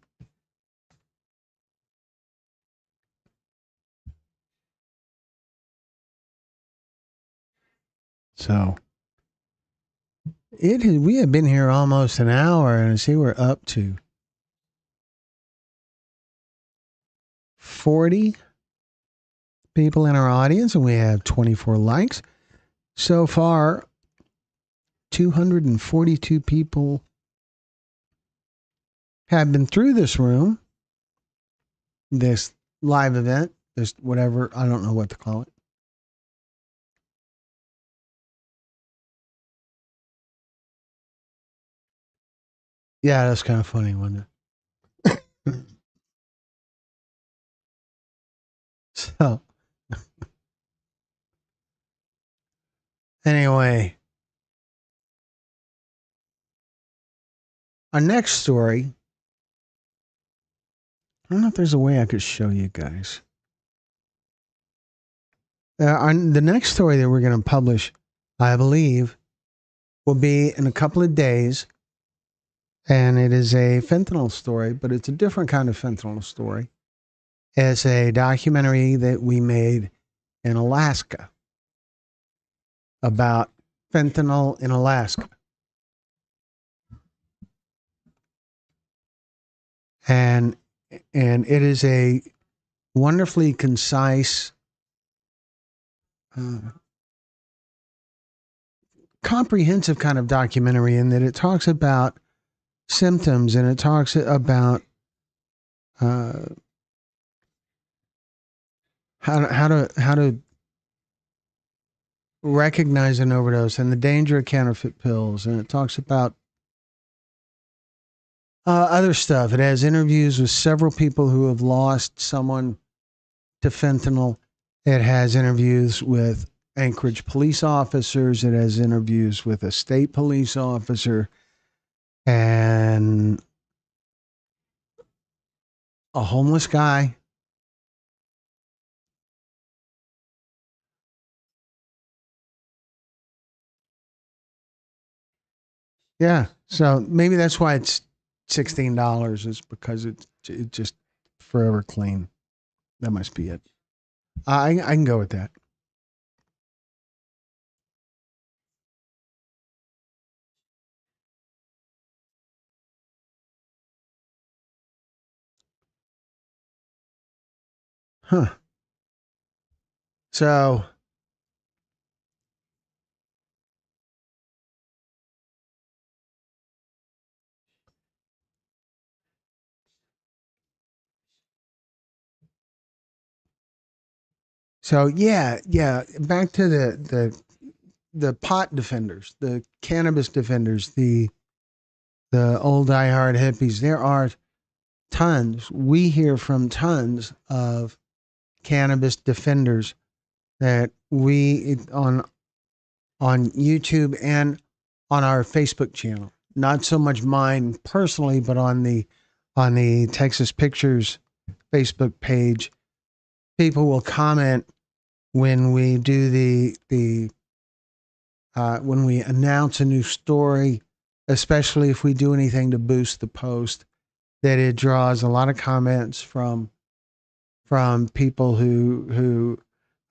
So we have been here almost an hour, and see we're up to 40 people in our audience, and we have 24 likes. So far, 242 people have been through this room, this live event, this whatever, I don't know what to call it. Yeah, that's kind of funny, wasn't it? So, anyway, our next story, I don't know if there's a way I could show you guys. The next story that we're going to publish, I believe, will be in a couple of days. And it is a fentanyl story, but it's a different kind of fentanyl story. It's a documentary that we made in Alaska about fentanyl in Alaska. And it is a wonderfully concise, comprehensive kind of documentary in that it talks about symptoms and it talks about how to recognize an overdose and the danger of counterfeit pills, and it talks about other stuff. It has interviews with several people who have lost someone to fentanyl. It has interviews with Anchorage police officers. It has interviews with a state police officer and a homeless guy. Yeah. So maybe that's why it's $16 is because it just forever clean. That must be it. I can go with that. Huh. So yeah. Back to the pot defenders, the cannabis defenders, the old diehard hippies. There are tons. We hear from tons of cannabis defenders that we on YouTube and on our Facebook channel. Not so much mine personally, but on the Texas Pictures Facebook page, people will comment when we do the when we announce a new story, especially if we do anything to boost the post, that it draws a lot of comments from people who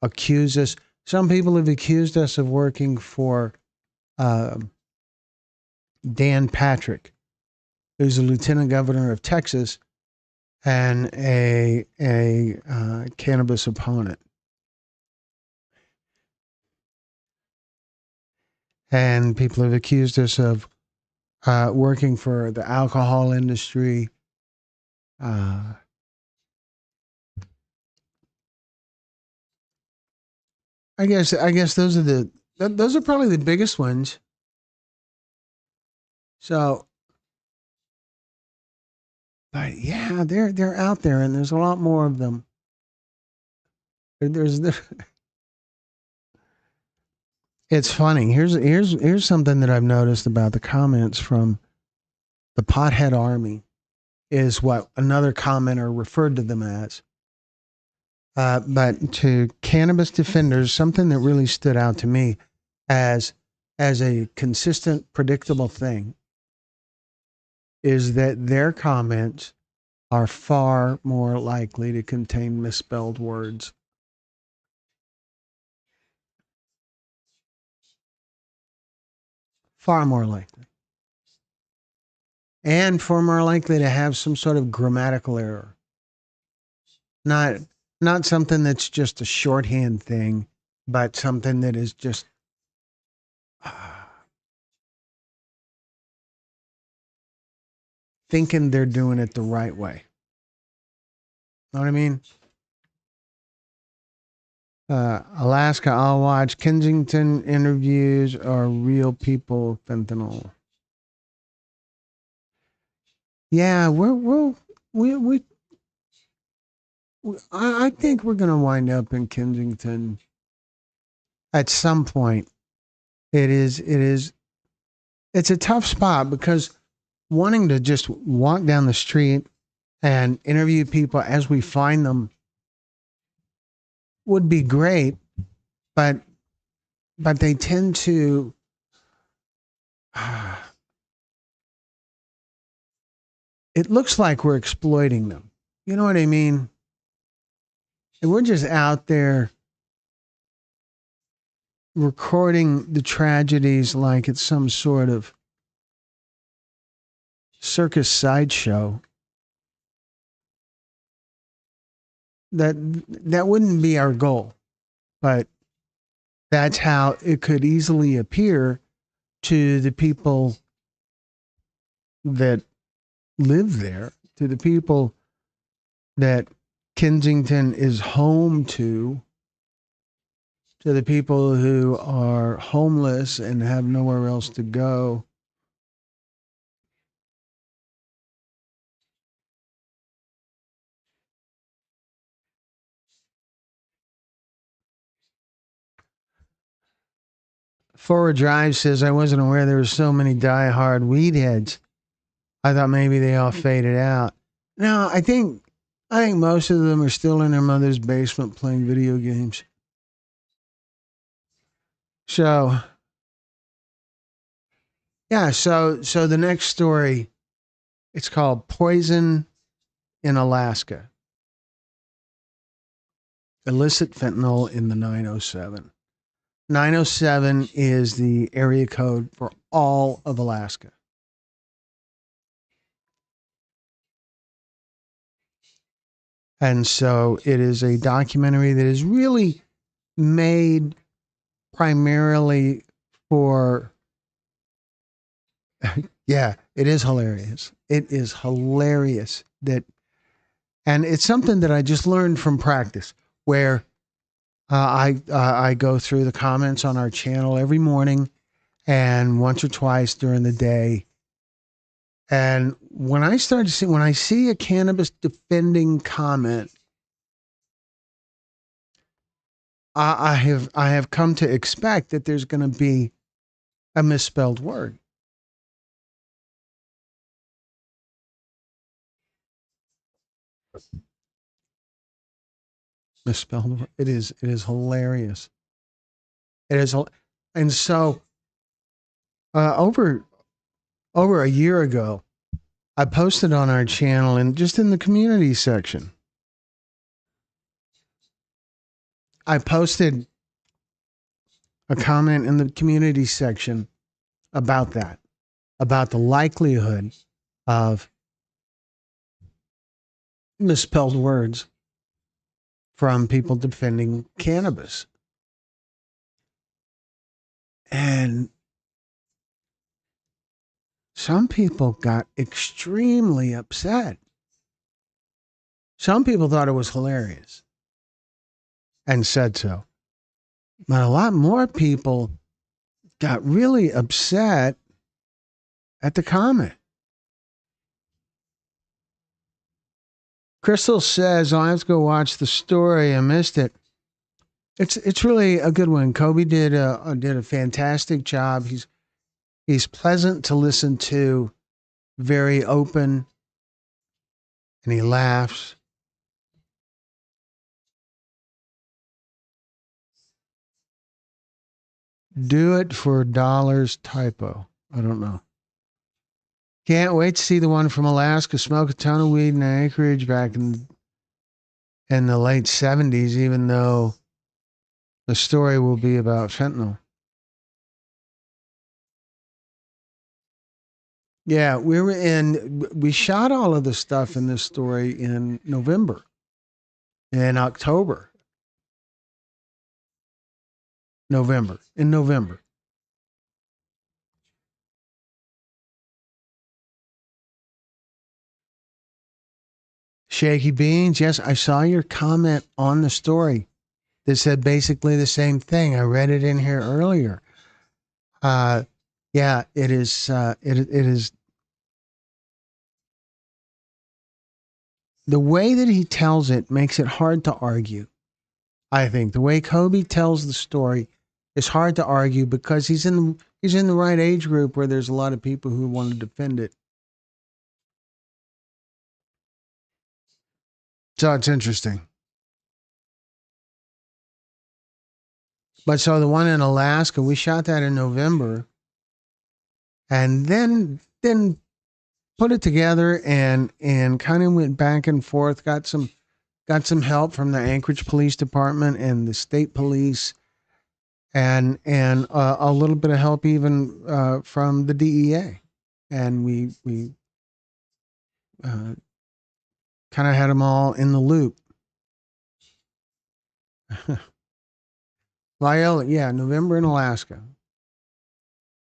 accuse us. Some people have accused us of working for uh, Dan Patrick, who's the lieutenant governor of Texas and a cannabis opponent. And people have accused us of working for the alcohol industry. I guess those are probably the biggest ones. So, but yeah, they're out there, and there's a lot more of them. There's it's funny. Here's something that I've noticed about the comments from the pothead army is what another commenter referred to them as. But to cannabis defenders, something that really stood out to me as a consistent, predictable thing is that their comments are far more likely to contain misspelled words. Far more likely. And far more likely to have some sort of grammatical error. Not not something that's just a shorthand thing, but something that is just thinking they're doing it the right way. Know what I mean? Alaska, I'll watch. Kensington interviews are real people fentanyl. Yeah, I think we're gonna wind up in Kensington at some point. It's a tough spot because wanting to just walk down the street and interview people as we find them would be great, but they tend to it looks like we're exploiting them. You know what I mean? And we're just out there recording the tragedies like it's some sort of circus sideshow. That wouldn't be our goal, but that's how it could easily appear to the people that live there, to the people that Kensington is home to the people who are homeless and have nowhere else to go. Forward Drive says, I wasn't aware there were so many diehard weed heads. I thought maybe they all faded out. No, I think most of them are still in their mother's basement playing video games. So yeah, so the next story, it's called Poison in Alaska. Illicit fentanyl in the 907. 907 is the area code for all of Alaska. And so it is a documentary that is really made primarily for, yeah, it is hilarious. It is hilarious that, and it's something that I just learned from practice where I go through the comments on our channel every morning and once or twice during the day. And when I see a cannabis defending comment, I have come to expect that there's going to be a misspelled word. Misspelled word. It is hilarious. It is, and so over a year ago, I posted on our channel and just in the community section, I posted a comment in the community section about that, about the likelihood of misspelled words from people defending cannabis. And some people got extremely upset. Some people thought it was hilarious and said so. But a lot more people got really upset at the comment. Crystal says, "Oh, I have to go watch the story. I missed it." It's really a good one. Kobe did a fantastic job. He's pleasant to listen to, very open, and he laughs. Do it for dollars typo. I don't know. Can't wait to see the one from Alaska. Smoke a ton of weed in Anchorage back in the late 70s, even though the story will be about fentanyl. Yeah, we shot all of the stuff in this story in November and October. In November. Shaky Beans, yes, I saw your comment on the story that said basically the same thing. I read it in here earlier. Uh, yeah, it is. It is the way that he tells it makes it hard to argue. I think the way Kobe tells the story is hard to argue because he's in the right age group where there's a lot of people who want to defend it. So it's interesting. But so the one in Alaska, we shot that in November, and then put it together and kind of went back and forth. Got some help from the Anchorage Police Department and the state police, and a little bit of help even from the DEA, and we uh, kind of had them all in the loop. Viola, yeah, November in Alaska.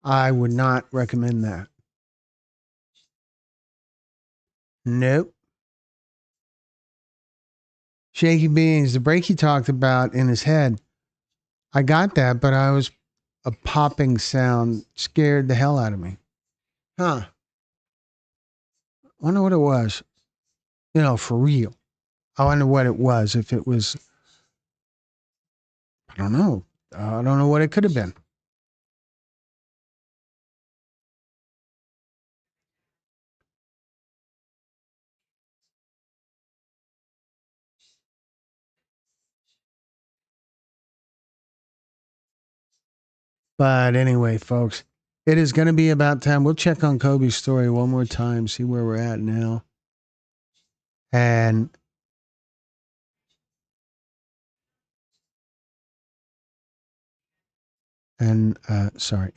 I would not recommend that. Nope. Shaky Beans, the break he talked about in his head. I got that, but I was a popping sound scared the hell out of me. Huh. Wonder what it was. You know, for real. I wonder what it was. If it was, I don't know. I don't know what it could have been. But anyway, folks, it is going to be about time. We'll check on Kobe's story one more time, see where we're at now. And sorry,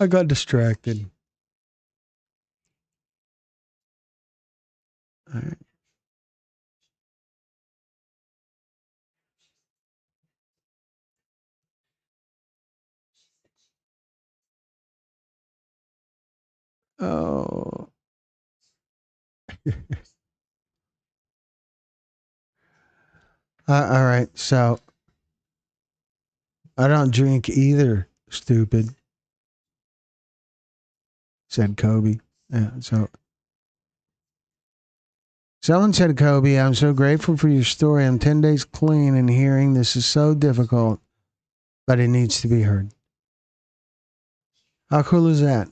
I got distracted. All right. Oh, all right. So I don't drink either. Stupid, said Kobe. Yeah. So someone said, Kobe, I'm so grateful for your story. I'm 10 days clean, and hearing this is so difficult, but it needs to be heard. How cool is that?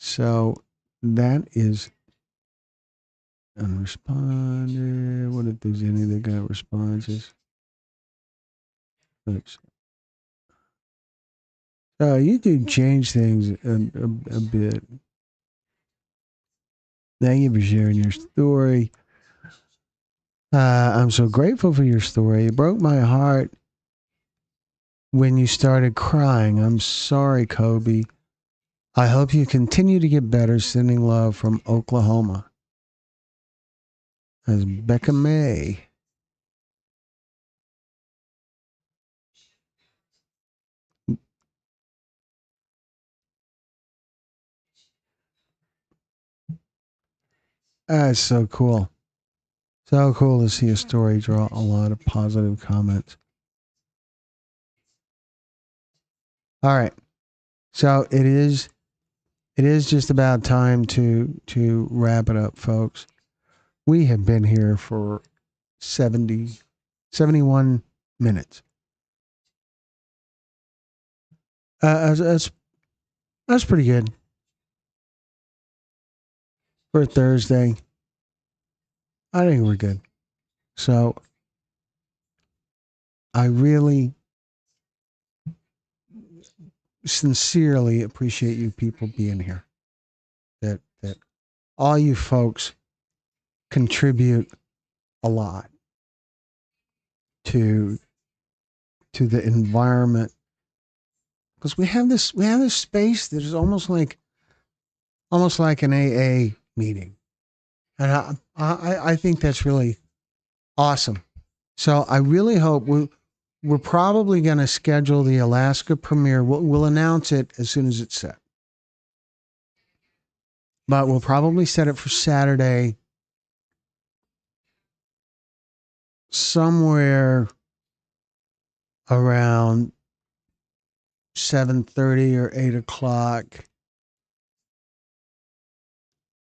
So that is unresponded. What if there's any that got responses? Oops. So you do change things a bit. Thank you for sharing your story. I'm so grateful for your story. It broke my heart when you started crying. I'm sorry, Kobe. I hope you continue to get better. Sending love from Oklahoma. As Becca May. That's so cool. So cool to see a story draw a lot of positive comments. All right. So it is just about time to wrap it up, folks. We have been here for 71 minutes. That's that's pretty good for a Thursday. I think we're good. So I really sincerely appreciate you people being here. That all you folks contribute a lot to the environment, because we have this space that is almost like an AA meeting, and I think that's really awesome. So I really hope we're probably going to schedule the Alaska premiere. We'll announce it as soon as it's set, but we'll probably set it for Saturday somewhere around 7:30 or 8 o'clock,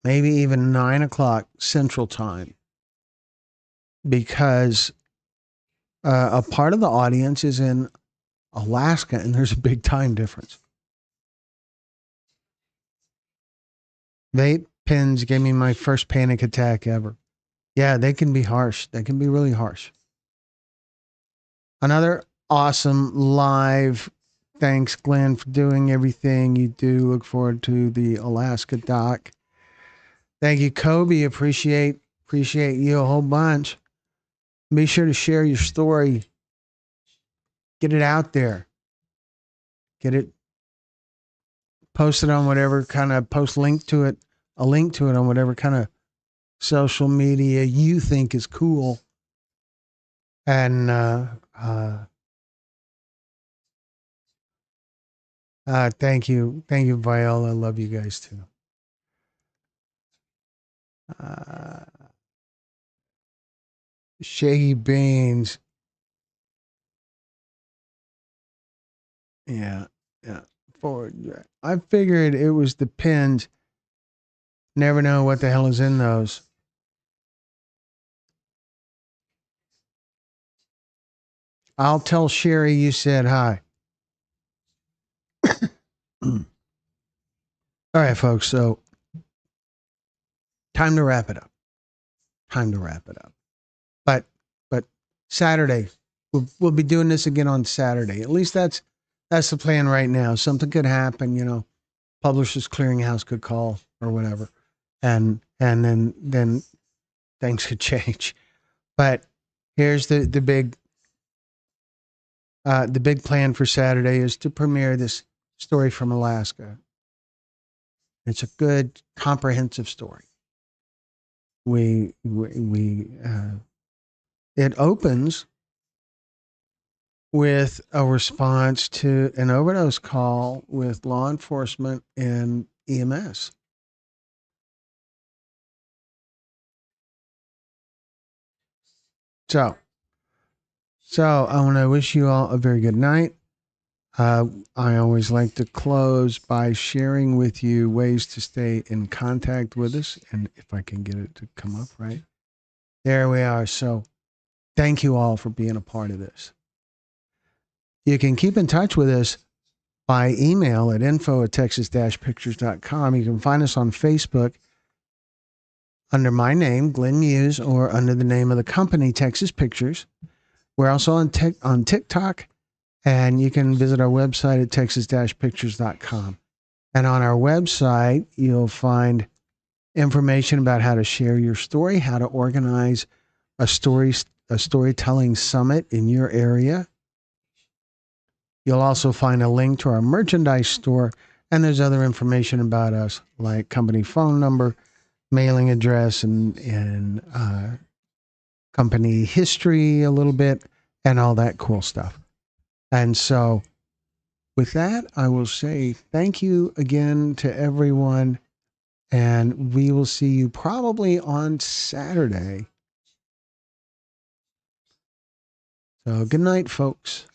maybe even 9 o'clock Central Time, because a part of the audience is in Alaska, and there's a big time difference. Vape pens gave me my first panic attack ever. Yeah, they can be harsh. They can be really harsh. Another awesome live. Thanks, Glenn, for doing everything you do. Look forward to the Alaska doc. Thank you, Kobe. Appreciate you a whole bunch. Be sure to share your story. Get it out there. Get it posted on whatever kind of a link to it on whatever kind of social media you think is cool. And thank you, Viola. I love you guys too. Shaggy Beans. Yeah. Forward. I figured it was the pins. Never know what the hell is in those. I'll tell Sherry you said hi. All right, folks. So time to wrap it up. But Saturday, we'll be doing this again on Saturday. At least that's the plan right now. Something could happen, Publishers Clearinghouse could call or whatever, and then things could change. But here's the big plan for Saturday is to premiere this story from Alaska. It's a good comprehensive story. It opens with a response to an overdose call with law enforcement and EMS. So I want to wish you all a very good night. I always like to close by sharing with you ways to stay in contact with us. And if I can get it to come up, right? There we are. So thank you all for being a part of this. You can keep in touch with us by email at info@texas-pictures.com. You can find us on Facebook under my name, Glenn Muse, or under the name of the company, Texas Pictures. We're also on TikTok, and you can visit our website at texas-pictures.com. And on our website, you'll find information about how to share your story, how to organize a storytelling summit in your area. You'll also find a link to our merchandise store, and there's other information about us, like company phone number, mailing address, and company history a little bit, and all that cool stuff. And so with that, I will say thank you again to everyone, and we will see you probably on Saturday. So good night, folks.